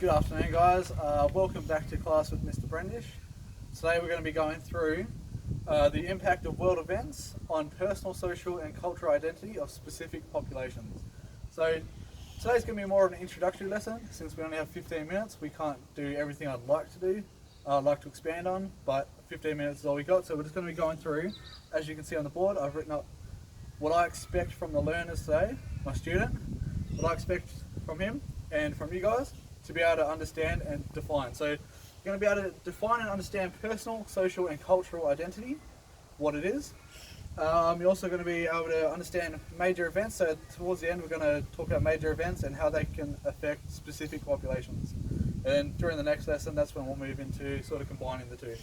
Good afternoon, guys. Welcome back to class with Mr. Brendish. Today we're going to be going through the impact of world events on personal, social and cultural identity of specific populations. So today's going to be more of an introductory lesson. Since we only have 15 minutes, we can't do everything I'd like to do, I'd like to expand on, but 15 minutes is all we got. So we're just going to be going through, as you can see on the board, I've written up what I expect from the learners today, my student, what I expect from him and from you guys to be able to understand and define. So you're going to be able to define and understand personal, social and cultural identity, what it is. You're also going to be able to understand major events. So towards the end we're going to talk about major events and how they can affect specific populations. And during the next lesson, that's when we'll move into sort of combining the two.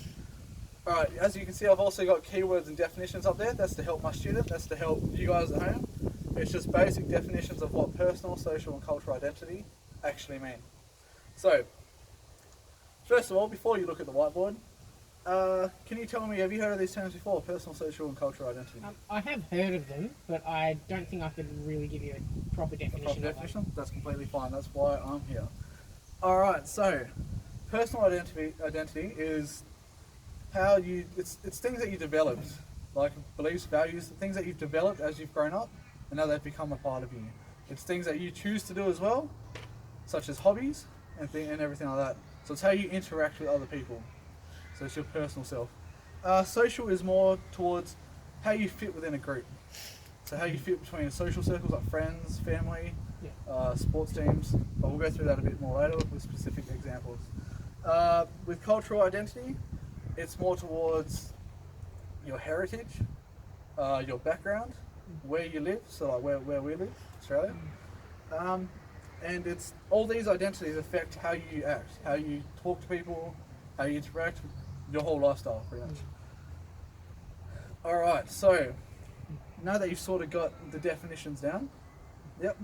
Alright, as you can see, I've also got keywords and definitions up there. That's to help my student, that's to help you guys at home. It's just basic definitions of what personal, social and cultural identity actually mean. So, first of all, before you look at the whiteboard, can you tell me, have you heard of these terms before? Personal, social and cultural identity? I have heard of them, but I don't think I could really give you a proper definition. A proper definition? That's completely fine. That's why I'm here. Alright, so, personal identity is how you, it's things that you developed, like beliefs, values, things that you've developed as you've grown up, and now they've become a part of you. It's things that you choose to do as well, such as hobbies, and everything like that. So it's how you interact with other people. So it's your personal self. Social is more towards how you fit within a group. So how you fit between social circles like friends, family, sports teams. But we'll go through that a bit more later with specific examples. With cultural identity, it's more towards your heritage, your background, where you live. So like where we live, Australia. And it's all these identities affect how you act, how you talk to people, how you interact, your whole lifestyle pretty much. Alright, so now that you've sort of got the definitions down, yep.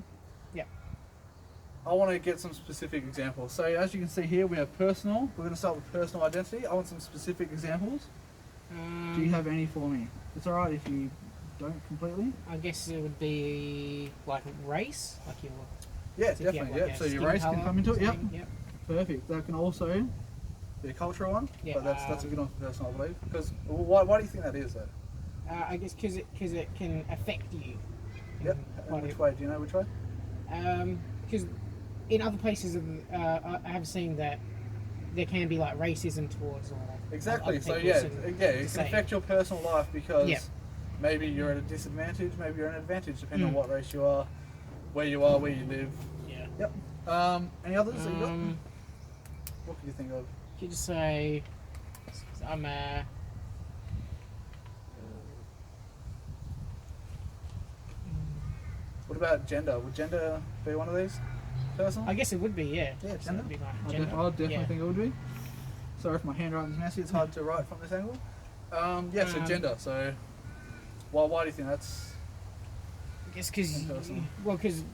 I want to get some specific examples. So as you can see here, we have personal. We're going to start with personal identity. I want some specific examples. Do you have any for me? It's alright if you don't completely. I guess it would be like race, like your... Yeah, definitely. Like so your race can come into it. Yep. Yep. Perfect. That can also be a cultural one. Yeah, but that's a good one for personal, I believe. Because why do you think that is, though? I guess because it can affect you. Yep. Which way? Do you know which way? Because in other places, I have seen that there can be like racism towards or exactly. other So people, it can affect your personal life because maybe you're at a disadvantage, maybe you're at an advantage, depending on what race you are, where you live. Yeah. Yep. Any others that you got? What can you think of? You just say, I'm a... What about gender? Would gender be one of these? Personal? I guess it would be, yeah. Yeah, So gender. it'd be like I gender. definitely think it would be. Sorry if my handwriting's messy, it's hard to write from this angle. So gender. So why do you think that's... I guess because Personal.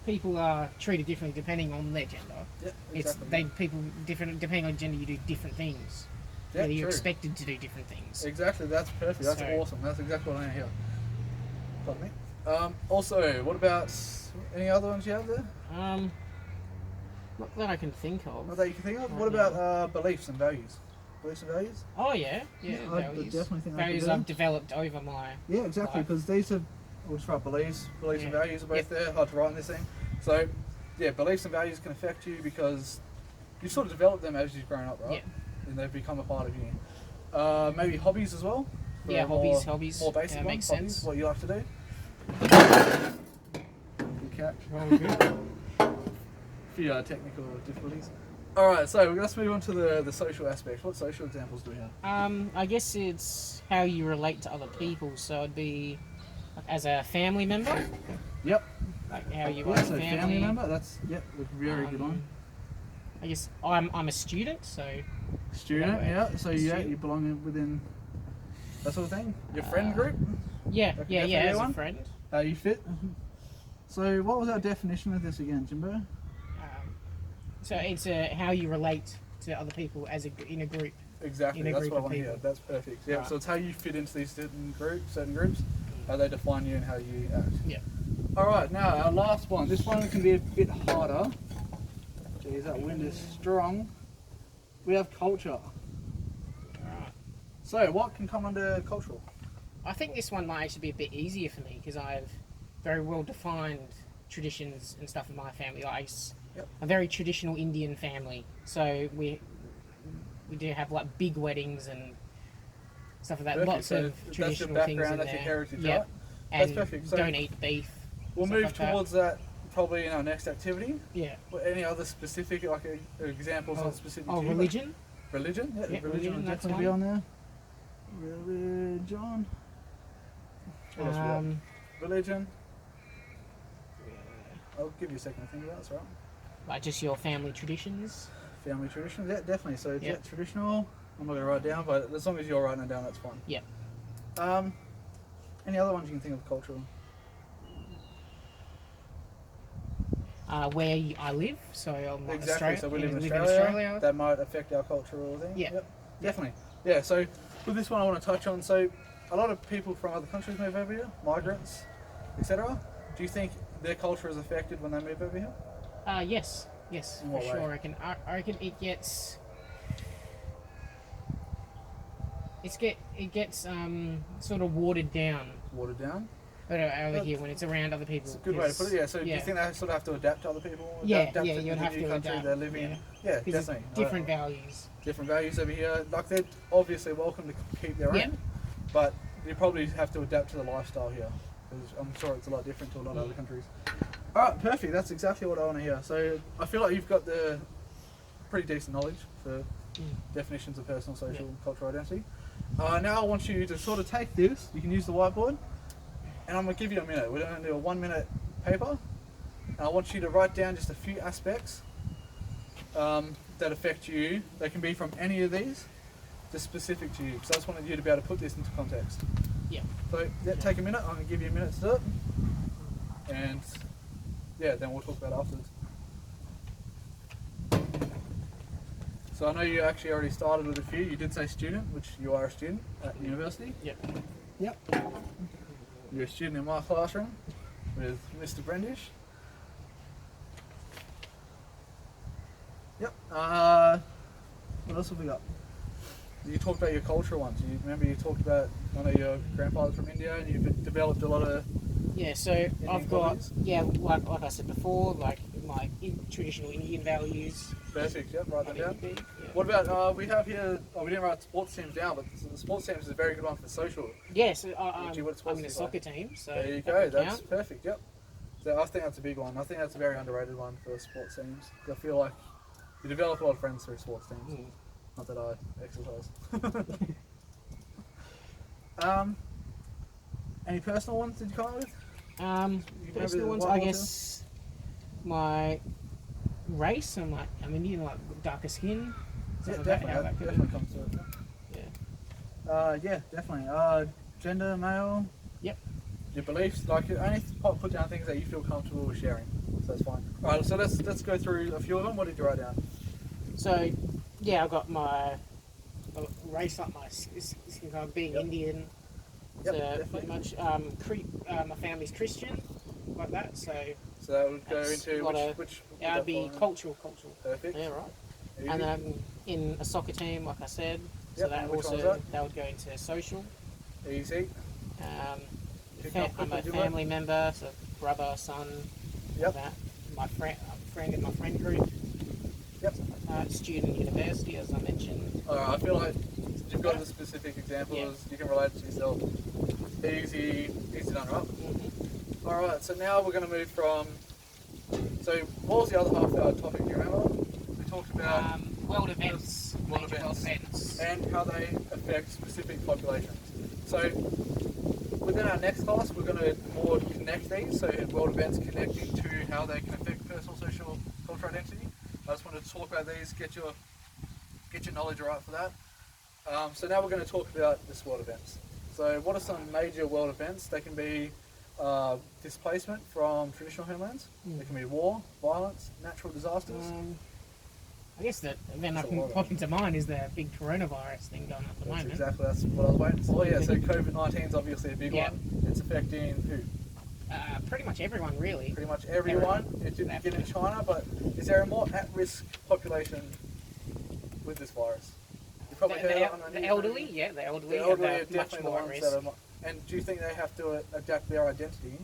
people are treated differently depending on their gender. Yeah, exactly. People different depending on gender. You do different things. Yeah, Whether you're true. expected to do different things. Exactly, that's perfect. That's So- awesome. That's exactly what I hear. Pardon me. Also, what about any other ones you have there? Not that I can think of. Not that you can think of? Right What now. about beliefs and values? Beliefs and values? Oh yeah, I values. definitely think that could Values be. I've developed over my. Yeah, exactly, Life. because these are, we'll just write beliefs and Yeah. values are both there, hard to write in this thing. So, yeah, beliefs and values can affect you because you sort of develop them as you've grown up, right? Yeah. And they've become a part of you. Maybe hobbies as well? For Yeah, more hobbies. More basic Yeah, ones, makes hobbies, sense. what you like to do. Good catch. Oh, good. Few technical difficulties. Alright, so let's move on to the social aspect. What social examples do we have? I guess it's how you relate to other people. So it'd be like, as a family member. Yep. Like how you Yeah, are so family member, that's a very good one. I guess I'm a student, so Student, that way. yeah. So yeah, Student. you belong within that sort of thing. Your friend group, yeah, That could yeah, definitely be as one. a friend. how you fit. So what was our definition of this again, Jimbo? So it's how you relate to other people as in a group. Exactly, In a that's group what I of want to hear. people. That's perfect. Yeah, Right. so it's how you fit into these certain groups, how they define you and how you act. Yeah. Alright, now our last one. This one can be a bit harder. Jeez, that wind is strong. We have culture. Right. So, what can come under cultural? I think this one might actually be a bit easier for me because I have very well defined traditions and stuff in my family. Yep. A very traditional Indian family, so we do have like big weddings and stuff like that. Perfect. Lots So of that's your traditional things in background, there. that's your heritage, Yep. right? And That's perfect. So don't eat beef. we'll stuff move like that. towards that probably in our next activity. Yeah. Any other specific, like examples on specific? Oh, to you? religion. Religion? Yeah, Yeah, religion religion, would that's definitely be one. on there. Religion. What else we got? Religion. I'll give you a second to think about it, that's all right. Like just your family traditions. Family traditions, yeah, definitely. So Yeah. traditional. I'm not going to write it down, but as long as you're writing it down, that's fine. Yep. Any other ones you can think of cultural? Where I live, so I'm like Exactly. So we live in live Australia. That might affect our cultural thing. Yeah. Yep. Definitely. Yeah. So with this one, I want to touch on. So a lot of people from other countries move over here, migrants, etc. Do you think their culture is affected when they move over here? Yes, In for what sure. way? I reckon it gets. It gets sort of watered down Watered down. over here when it's around other people. It's a good way to put it. Yeah. So do yeah. you think they sort of have to adapt to other people? Yeah, adapt yeah, to you'd the have new to country adapt, they're living in. yeah. Yeah, Because definitely. it's different values. Different values over here. Like they're obviously welcome to keep their Yeah. own, but you probably have to adapt to the lifestyle here because I'm sure it's a lot different to a lot of other countries. All right, perfect. That's exactly what I want to hear. So I feel like you've got the pretty decent knowledge for definitions of personal, social, and cultural identity. Now I want you to sort of take this. You can use the whiteboard, and I'm gonna give you a minute. We're gonna do a 1 minute paper, and I want you to write down just a few aspects that affect you. They can be from any of these, just specific to you. Because I just wanted you to be able to put this into context. Yeah. So yeah, take a minute. I'm gonna give you a minute to do it, and yeah, then we'll talk about it afterwards. So I know you actually already started with a few. You did say student, which you are a student at university. Yep. Yep. You're a student in my classroom with Mr. Brendish. Yep. What else have we got? You talked about your cultural ones. You remember you talked about, I know your grandfather's from India and you've developed a lot of... Yeah, so I've got, qualities? like I said before, like my traditional Indian values. Perfect, yep, write that down. Yeah. What about, we have here, we didn't write sports teams down, but the sports teams is a very good one for social. Yeah, so What I'm sports in a do you soccer play? team, so There you that go, would that's count. perfect, yep. So I think that's a big one. I think that's a very underrated one for sports teams. I feel like you develop a lot of friends through sports teams. Mm. Not that I exercise. Any personal ones did you come up with? You remember Personal the ones, whiteboard I too? guess my race, I'm Indian, like darker skin. Yeah, stuff like definitely. how That could- definitely comes to it. Yeah. Yeah, definitely. Gender, male. Yep. Your beliefs, like only put down things that you feel comfortable with sharing. So that's fine. All right, so let's go through a few of them. What did you write down? So, yeah, I've got my race, like my skin color, being Yep. Indian. Yep, So definitely. pretty much, my family's Christian, like that. So So that would go That's into a lot of- which yeah, it'd be that cultural. Perfect. Yeah, right. Easy. And in a soccer team, like I said. So Yep, that and which also one's that? that would go into social. Easy. Pick up I'm a quickly, do family member, so brother, son, Yep. like that. My friend in my friend group. Yep. Student university, as I mentioned. Alright, I feel like you've got the specific examples, Yeah. you can relate it to yourself. Easy done, right? Mm-hmm. Alright, so now we're going to move from... So, what was the other half of our topic, do you remember? We talked about World events, World major world events. and how they affect specific populations. So, within our next class, we're going to more connect these, so world events connecting to how they can affect personal, social, cultural identity. I just wanted to talk about these, get your knowledge right for that. So now we're going to talk about this world events. So what are some major world events? They can be displacement from traditional homelands. They can be war, violence, natural disasters. I guess that then I That's a can lot of pop into mind is the big coronavirus thing going on at the That's moment. exactly that's what I was waiting for. Yeah, so COVID-19 is obviously a big Yeah. one. It's affecting who? pretty much everyone, really. Pretty much everyone. It didn't get in China, but is there a more at-risk population with this virus? You probably heard it on the The news, elderly, maybe? yeah, the elderly, The elderly are are much definitely the more at ones risk. that are. And do you think they have to adapt their identity?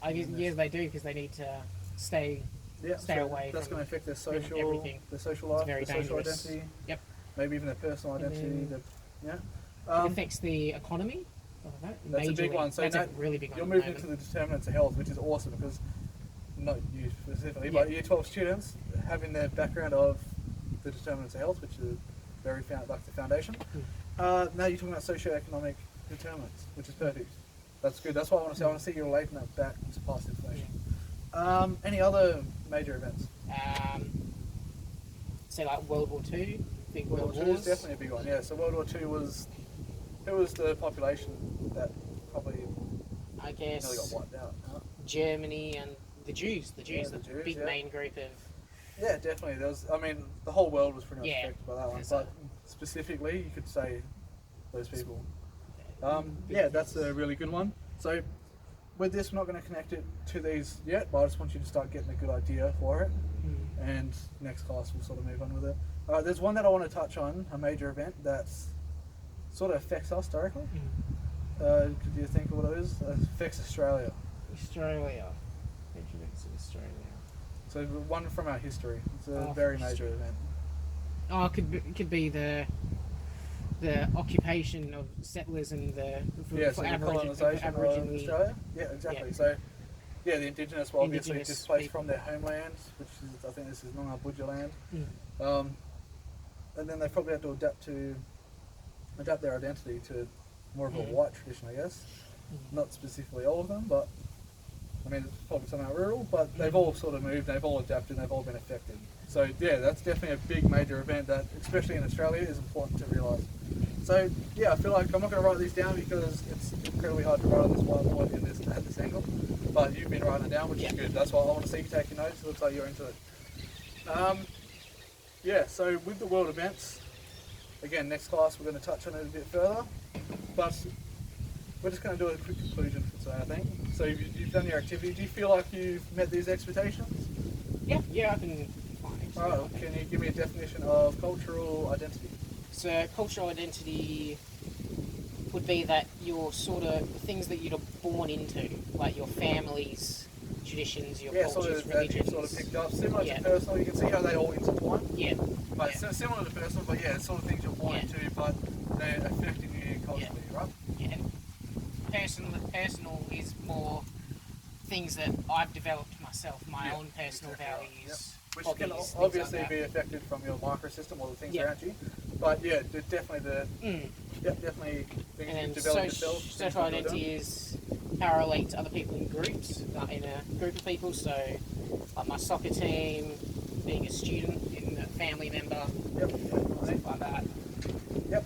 I guess, yeah, they do because they need to stay. Yeah, Stay away That's from going to affect their everything. social life, very their social dangerous. identity. Yep. Maybe even their personal And identity. then- Yeah. It affects the economy. That's a big Majorly. one. So that's that- a really big one. You're at the moving moment. into the determinants of health, which is awesome because not you specifically, but Year 12 students having their background of the determinants of health, which is very like the foundation. Now you're talking about socioeconomic determinants, which is perfect. That's good. That's what I want to see. I want to see you relating that back to past information. Any other major events? Say like World War II, big World world War II is wars. definitely a big one. Yeah. So World War II was the population that I nearly got guess wiped out. Huh? Germany and the Jews. The Jews, the the Jews, big yeah. main group of. Yeah, definitely. There was. I mean, the whole world was pretty much Yeah. affected by that one. Yes, But specifically, you could say those people. Yeah, that's a really good one. So with this, we're not going to connect it to these yet, but I just want you to start getting a good idea for it. And next class we'll sort of move on with it. There's one that I want to touch on, a major event that sort of affects us directly. Could you think of what it is? It affects Australia. Australia. Regiments of Australia. So one from our history. It's a Oh, very from major history. event. Oh, it could be the occupation of settlers and Yeah, so the colonisation of Aboriginally. Australia. Yeah, exactly. Yeah. So, yeah, the Indigenous were obviously Indigenous displaced people. from their homeland, which is, I think this is Noongar Budja land. Mm. And then they probably had to adapt their identity to more of a white tradition, I guess. Not specifically all of them, but I mean, it's probably some out rural, but they've all sort of moved, they've all adapted, they've all been affected. So yeah, that's definitely a big major event that, especially in Australia, is important to realise. So yeah, I feel like I'm not going to write these down because it's incredibly hard to write on this whiteboard at this angle. But you've been writing it down, which is good. That's why I want to see you taking notes. It looks like you're into it. Yeah, so with the world events, again, next class we're going to touch on it a bit further. But we're just going to do a quick conclusion for today, I think. So you've done your activity. Do you feel like you've met these expectations? Yeah, I can find it. Alright, can you give me a definition of cultural identity? So cultural identity would be that you're sort of the things that you're born into, like your family's traditions, your Yeah, sort cultures, of that you religions. sort of picked up. Similar Yeah. to personal, you can see how they all intertwine. Yeah, But yeah. so similar to personal, but yeah, it's sort of things you're born Yeah. into, but they're affecting you culturally, right? Yeah, and personal is more things that I've developed myself, my Yeah, own personal exactly right. values, Which hobbies, can things obviously like be that. affected from your microsystem or the things Yeah. around you. But yeah, definitely definitely things And you've then developed yourself. things social that you're doing. identity is how I relate to other people in groups, in a group of people. So, like my soccer team, being a student, being a family member, Yep. stuff like that. Yep.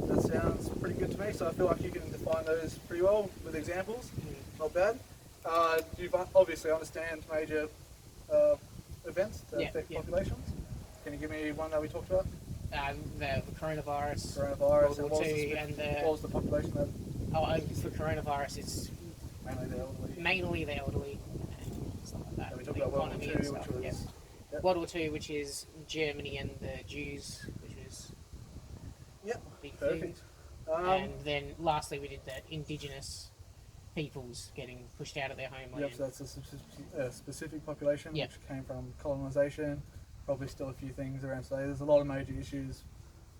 That sounds pretty good to me. So I feel like you can define those pretty well with examples. Not bad. You obviously understand major events that Yeah, affect yeah. populations. Can you give me one that we talked about? The coronavirus, Coronavirus. World And War what was II, the, and what was the population that for coronavirus, it's mainly the elderly? mainly the elderly and stuff like that. And we talked the about World War economy II, and which stuff, was yeah. yep. World War II, which is Germany and the Jews, which was Yep. a big Perfect. thing. And then lastly, we did the indigenous peoples getting pushed out of their homeland. Yep, so that's a specific population Yep. which came from colonisation. Probably still a few things around today. There's a lot of major issues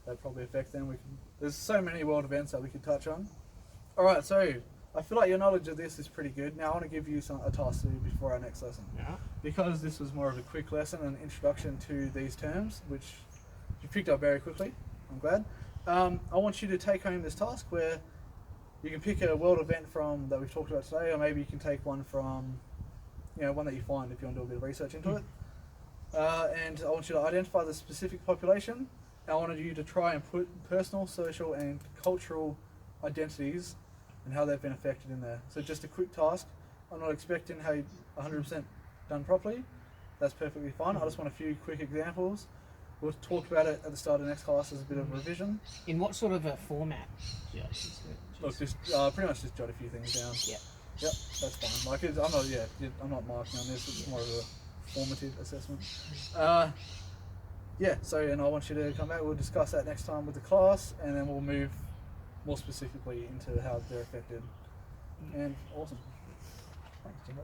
that probably affect them. There's so many world events that we could touch on. Alright, so I feel like your knowledge of this is pretty good. Now I want to give you a task to do before our next lesson. Yeah. Because this was more of a quick lesson, an introduction to these terms, which you picked up very quickly. I'm glad. I want you to take home this task where you can pick a world event from that we've talked about today, or maybe you can take one from, one that you find if you want to do a bit of research into it. And I want you to identify the specific population. I wanted you to try and put personal, social, and cultural identities and how they've been affected in there. So just a quick task. I'm not expecting how you 100% done properly. That's perfectly fine. I just want a few quick examples. We'll talk about it at the start of next class as a bit of revision. In what sort of a format? Look, just pretty much just jot a few things down. Yeah. Yep, that's fine. Like, I'm not, I'm not marking on this. It's more of a formative assessment. Yeah. So, and I want you to come back. We'll discuss that next time with the class, and then we'll move more specifically into how they're affected. And awesome. Thanks, Jimbo.